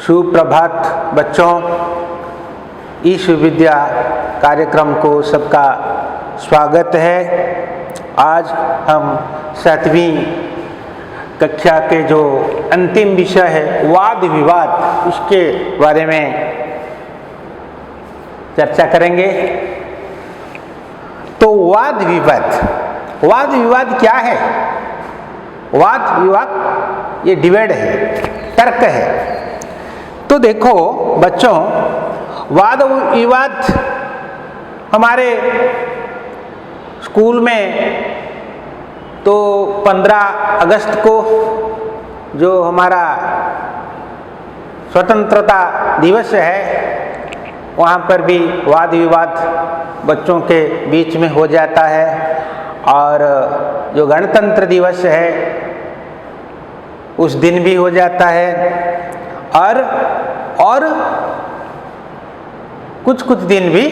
सुप्रभात बच्चों, ईश विद्या कार्यक्रम को सबका स्वागत है। आज हम 7वीं कक्षा के जो अंतिम विषय है वाद विवाद, उसके बारे में चर्चा करेंगे। तो वाद विवाद क्या है? वाद विवाद ये डिबेट है, तर्क है। तो देखो बच्चों, वाद विवाद हमारे स्कूल में तो 15 अगस्त को जो हमारा स्वतंत्रता दिवस है, वहाँ पर भी वाद विवाद बच्चों के बीच में हो जाता है। और जो गणतंत्र दिवस है उस दिन भी हो जाता है। और कुछ दिन भी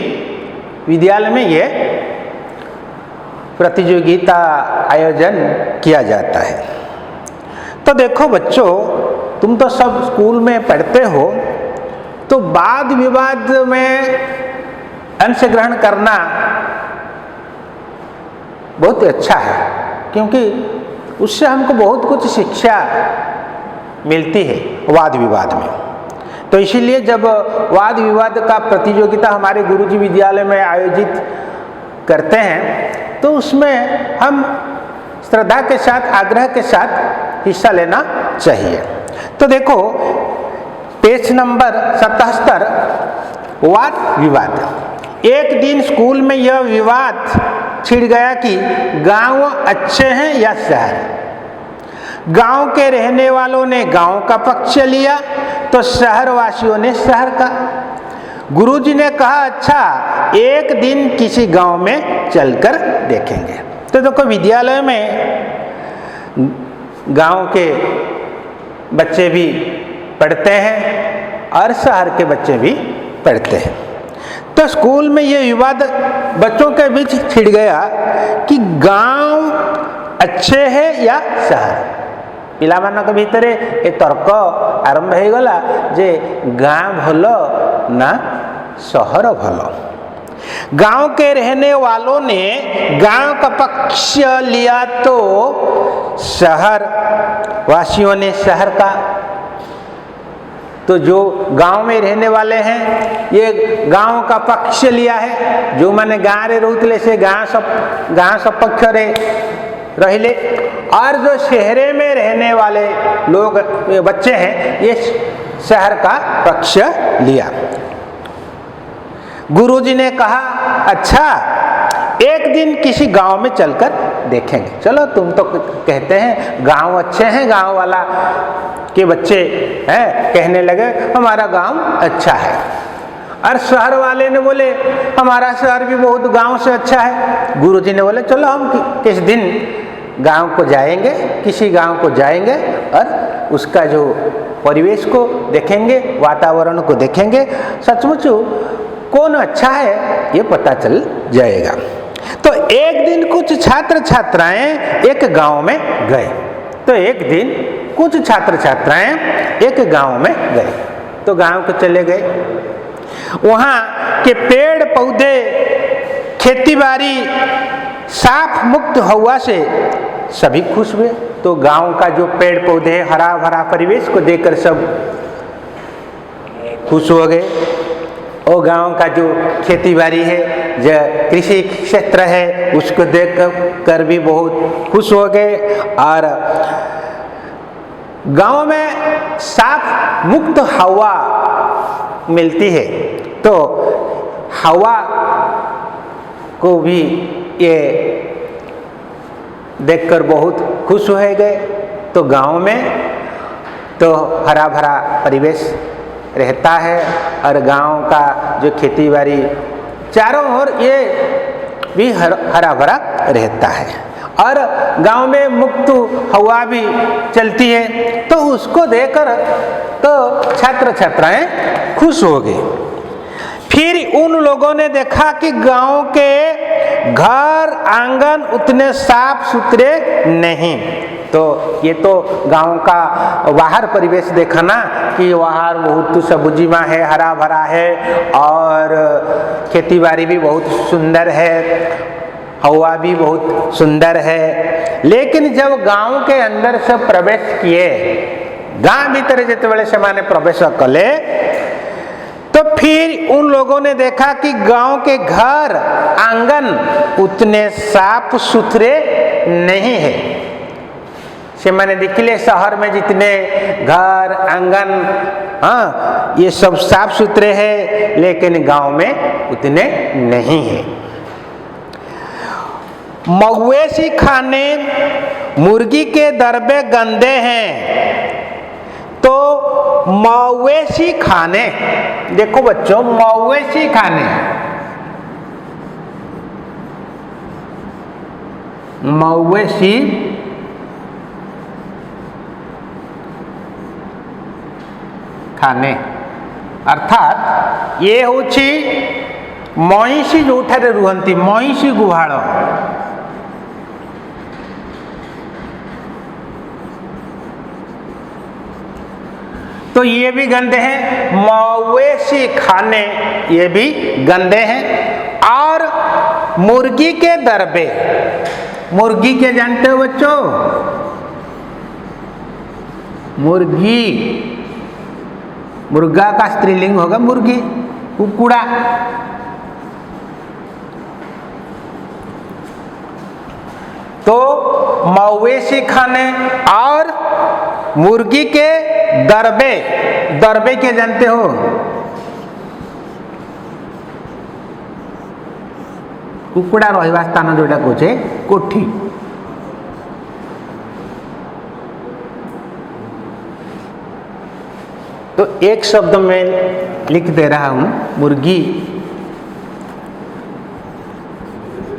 विद्यालय में ये प्रतियोगिता आयोजन किया जाता है। तो देखो बच्चों, तुम तो सब स्कूल में पढ़ते हो, तो वाद विवाद में अंश ग्रहण करना बहुत अच्छा है, क्योंकि उससे हमको बहुत कुछ शिक्षा मिलती है वाद विवाद में। तो इसीलिए जब वाद विवाद का प्रतियोगिता हमारे गुरुजी विद्यालय में आयोजित करते हैं, तो उसमें हम श्रद्धा के साथ, आग्रह के साथ हिस्सा लेना चाहिए। तो देखो पेज नंबर 77, वाद विवाद। एक दिन स्कूल में यह विवाद छिड़ गया कि गांव अच्छे हैं या शहर। गांव के रहने वालों ने गांव का पक्ष लिया तो शहर वासियों ने शहर का। गुरुजी ने कहा, अच्छा एक दिन किसी गांव में चलकर देखेंगे। तो देखो विद्यालय में गांव के बच्चे भी पढ़ते हैं और शहर के बच्चे भी पढ़ते हैं। तो स्कूल में ये विवाद बच्चों के बीच छिड़ गया कि गांव अच्छे है या शहर। पिलामानक भितर ए तर्क आरंभ हो गला जे गाँ भल ना शहर भल। गांव के रहने वालों ने गांव का पक्ष लिया तो शहर वासियों ने शहर का। तो जो गांव में रहने वाले हैं ये गांव का पक्ष लिया है। जो मैंने गाँव रे रोतले से गाँव सपक्ष रहिले, और जो शहरे में रहने वाले लोग बच्चे हैं ये शहर का पक्ष लिया। गुरुजी ने कहा, अच्छा एक दिन किसी गांव में चलकर देखेंगे। चलो, तुम तो कहते हैं गांव अच्छे हैं, गांव वाला के बच्चे हैं कहने लगे हमारा गांव अच्छा है। और शहर वाले ने बोले हमारा शहर भी बहुत गांव से अच्छा है। गुरुजी ने बोले चलो हम किस दिन गांव को जाएंगे, किसी गांव को जाएंगे और उसका जो परिवेश को देखेंगे, वातावरण को देखेंगे, सचमुच कौन अच्छा है ये पता चल जाएगा। तो एक दिन कुछ छात्र छात्राएं एक गांव में गए। तो एक दिन कुछ छात्र छात्राएं एक गांव में गए। तो गांव को चले गए, वहां के पेड़ पौधे, खेती बाड़ी साफ मुक्त हवा से सभी खुश हुए। तो गांव का जो पेड़ पौधे, हरा भरा परिवेश को देखकर सब खुश हो गए। और गांव का जो खेती बाड़ी है, जो कृषि क्षेत्र है, उसको देख कर भी बहुत खुश हो गए। और गांव में साफ मुक्त हवा मिलती है, तो हवा को भी ये देखकर बहुत खुश हो गए। तो गांव में तो हरा भरा परिवेश रहता है और गांव का जो खेती बाड़ी चारों ओर ये भी हरा भरा रहता है और गांव में मुक्त हवा भी चलती है। तो उसको देखकर तो छात्र छात्राएं खुश हो गए। फिर उन लोगों ने देखा कि गांव के घर आंगन उतने साफ सुथरे नहीं। तो ये तो गांव का बाहर परिवेश देखा ना कि वहाँ बहुत सबुजिमा है, हरा भरा है और खेती बाड़ी भी बहुत सुंदर है, हवा भी बहुत सुंदर है। लेकिन जब गांव के अंदर से प्रवेश किए, गांव भीतर जितेबाला से माने प्रवेश कले, तो फिर उन लोगों ने देखा कि गांव के घर आंगन उतने साफ सुथरे नहीं है। से मैंने देखिए शहर में जितने घर आंगन, हाँ, ये सब साफ सुथरे हैं, लेकिन गांव में उतने नहीं है। मवेशी खाने मुर्गी के दरबे गंदे हैं, तो मवेशी खाने, देखो बच्चों, मवेशी खाने, मवेशी खाने अर्थात ये होची मईषी जोठारे रुहंती, मईषी गुहाळ, तो ये भी गंदे हैं। मवेशी खाने ये भी गंदे हैं। और मुर्गी के दरबे, मुर्गी के जानते हो बच्चों, मुर्गी, मुर्गा का स्त्रीलिंग होगा मुर्गी, कुकुड़ा। तो मवेशी खाने और मुर्गी के दरबे, दरबे के जानते हो, कुकुड़ा रहिबा स्थान जोटा कहे कोठी। तो एक शब्द में लिख दे रहा हूं, मुर्गी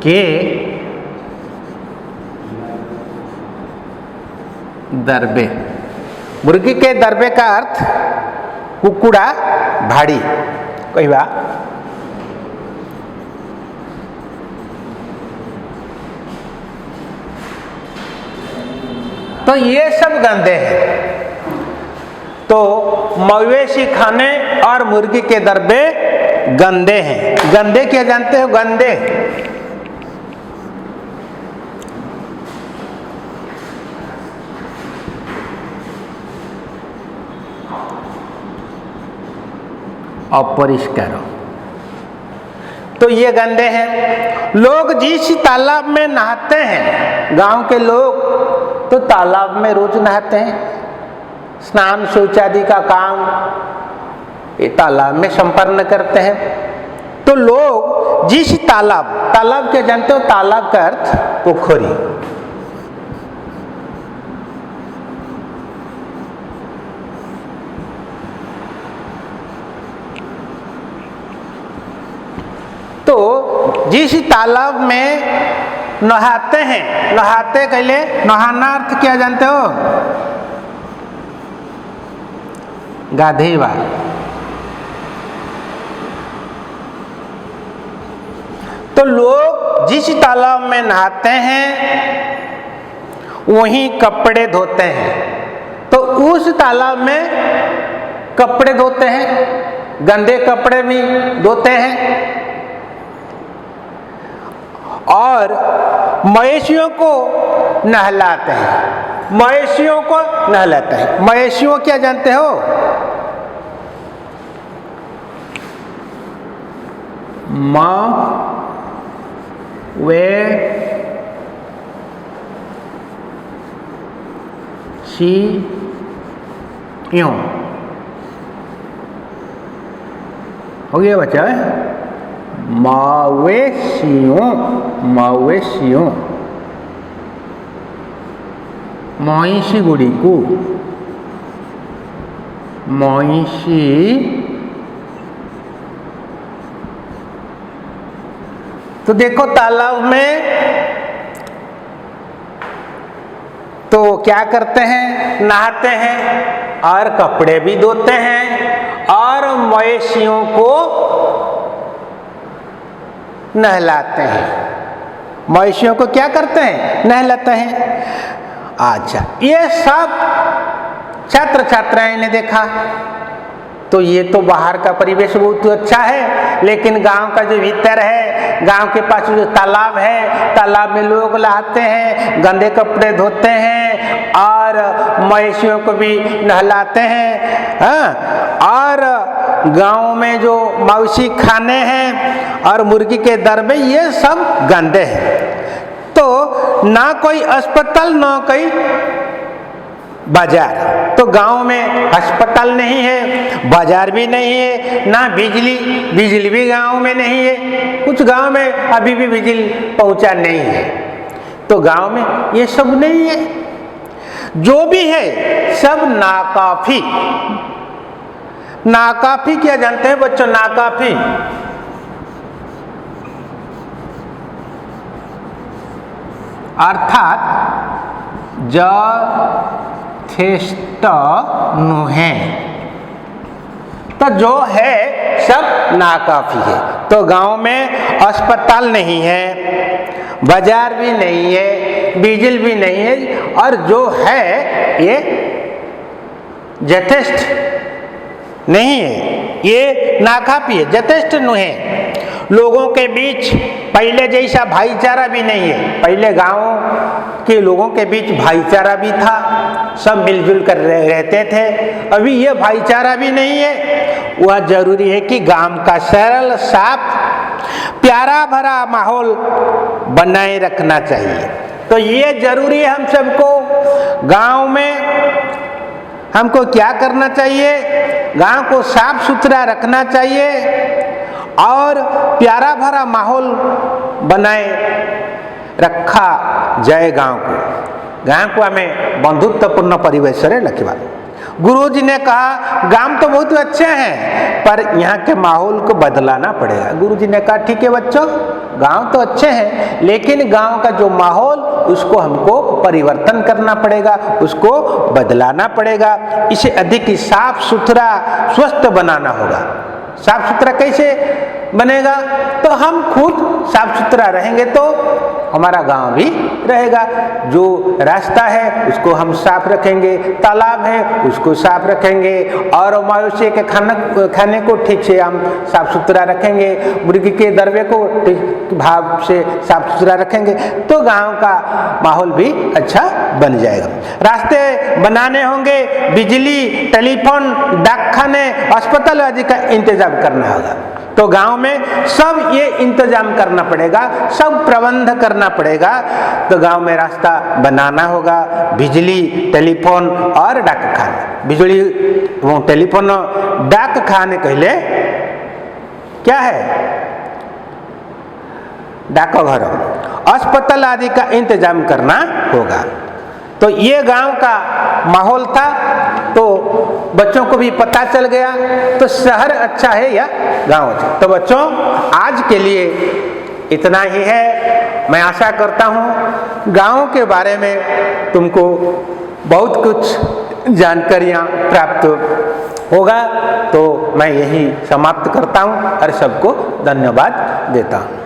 के दरबे। मुर्गी के दरबे का अर्थ कुकुड़ा भाड़ी कहवा। तो ये सब गंदे हैं। तो मवेशी खाने और मुर्गी के दरबे गंदे हैं। गंदे क्या जानते हो? गंदे अपरिष्कार, तो ये गंदे हैं। लोग जिस तालाब में नहाते हैं, गांव के लोग तो तालाब में रोज नहाते हैं, स्नान शौचादि का काम ये तालाब में संपन्न करते हैं। तो लोग जिस तालाब, तालाब के जानते हो, तालाब का अर्थ पोखरी, तो जिस तालाब में नहाते हैं, नहाते कहले, नहाना अर्थ क्या जानते हो? गाधेवा। तो लोग जिस तालाब में नहाते हैं वहीं कपड़े धोते हैं, तो उस तालाब में कपड़े धोते हैं, गंदे कपड़े भी धोते हैं। और मवेशियों को नहलाते हैं, मवेशियों को नहलाते हैं। मवेशियों क्या जानते हो? मवेशियों हो गया बच्चा? मवेशियों, मवेशियों, मईषी गुड़ी को, मईषी तो देखो तालाब में तो क्या करते हैं? नहाते हैं और कपड़े भी धोते हैं और मवेशियों को नहलाते हैं। मवेशियों को क्या करते हैं? नहलाते हैं। अच्छा, ये सब छात्र छात्राएं ने देखा तो ये तो बाहर का परिवेश बहुत अच्छा है, लेकिन गांव का जो भीतर है, गांव के पास जो तालाब है, तालाब में लोग नहाते हैं, गंदे कपड़े धोते हैं और मवेशियों को भी नहलाते हैं, हाँ? और गांव में जो मवेशी खाने हैं और मुर्गी के दरबे, ये सब गंदे हैं। तो ना कोई अस्पताल ना कोई बाजार, तो गांव में अस्पताल नहीं है, बाजार भी नहीं है, ना बिजली भी गांव में नहीं है, कुछ गांव में अभी भी बिजली पहुंचा नहीं है। तो गांव में ये सब नहीं है, जो भी है सब नाकाफी। नाकाफी क्या जानते हैं बच्चों? नाकाफी अर्थात यथेष्ट नुहे, तो जो है सब नाकाफी है। तो गांव में अस्पताल नहीं है, बाजार भी नहीं है, बिजली भी नहीं है, और जो है ये यथेष्ट नहीं है, ये नाकाफी है, यथेष्ट नुहे। लोगों के बीच पहले जैसा भाईचारा भी नहीं है। पहले गांव के लोगों के बीच भाईचारा भी था, सब मिलजुल कर रहते थे। अभी ये भाईचारा भी नहीं है। वह जरूरी है कि गांव का सरल, साफ, प्यारा भरा माहौल बनाए रखना चाहिए। तो ये जरूरी है हम सबको। गांव में हमको क्या करना चाहिए? गांव को साफ सुथरा रखना चाहिए और प्यारा भरा माहौल बनाए रखा जाए। गांव को हमें बंधुत्वपूर्ण परिवेश रे रखा। गुरुजी ने कहा गांव तो बहुत अच्छे हैं, पर यहाँ के माहौल को बदलाना पड़ेगा। गुरुजी ने कहा ठीक है बच्चों, गांव तो अच्छे हैं, लेकिन गांव का जो माहौल उसको हमको परिवर्तन करना पड़ेगा, उसको बदलाना पड़ेगा। इसे अधिक साफ सुथरा, स्वस्थ बनाना होगा। साफ सुथरा कैसे बनेगा? तो हम खुद साफ सुथरा रहेंगे तो हमारा गांव भी रहेगा। जो रास्ता है उसको हम साफ रखेंगे, तालाब है उसको साफ रखेंगे, और मवेशी के खाने को ठीक से हम साफ सुथरा रखेंगे, मुर्गी के दरबे को ठीक भाव से साफ सुथरा रखेंगे, तो गांव का माहौल भी अच्छा बन जाएगा। रास्ते बनाने होंगे, बिजली, टेलीफोन, डाकखाने, अस्पताल आदि का इंतजाम करना होगा। तो गांव में सब ये इंतजाम करना पड़ेगा, सब प्रबंध करना पड़ेगा। तो गांव में रास्ता बनाना होगा, बिजली, टेलीफोन और डाक खाने। बिजली, वो टेलीफोन, डाक खाने कहले क्या है? डाकघर, अस्पताल आदि का इंतजाम करना होगा। तो ये गांव का माहौल था, तो बच्चों को भी पता चल गया। तो शहर अच्छा है या गांव अच्छा? तो बच्चों आज के लिए इतना ही है। मैं आशा करता हूँ गांव के बारे में तुमको बहुत कुछ जानकारियाँ प्राप्त होगा। तो मैं यही समाप्त करता हूँ और सबको धन्यवाद देता हूँ।